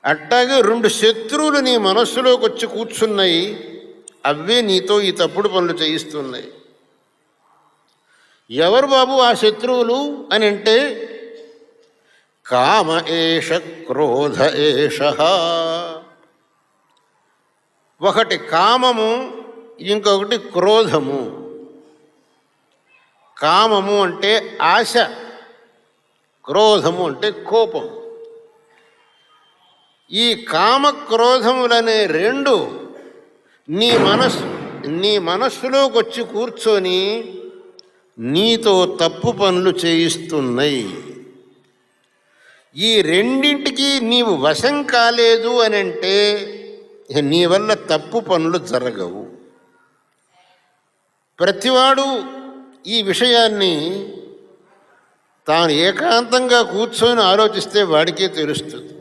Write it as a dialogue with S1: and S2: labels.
S1: అట్టాగే రెండు శత్రువులు నీ మనస్సులోకి వచ్చి కూర్చున్నాయి, అవే నీతో ఈ తప్పుడు పనులు చేయిస్తున్నాయి. ఎవరు బాబు ఆ శత్రువులు అని అంటే, కామ ఏష క్రోధ ఏష. ఒకటి కామము, ఇంకొకటి క్రోధము. కామము అంటే ఆశ, క్రోధము అంటే కోపం. ఈ కామ క్రోధములనే రెండు నీ మనస్సులోకి వచ్చి కూర్చొని నీతో తప్పు పనులు చేయిస్తున్నాయి. ఈ రెండింటికి నీవు వశం కాలేదు అని అంటే నీ వల్ల తప్పు పనులు జరగవు. ప్రతివాడు ఈ విషయాన్ని తాను ఏకాంతంగా కూర్చొని ఆలోచిస్తే వాడికే తెలుస్తుంది.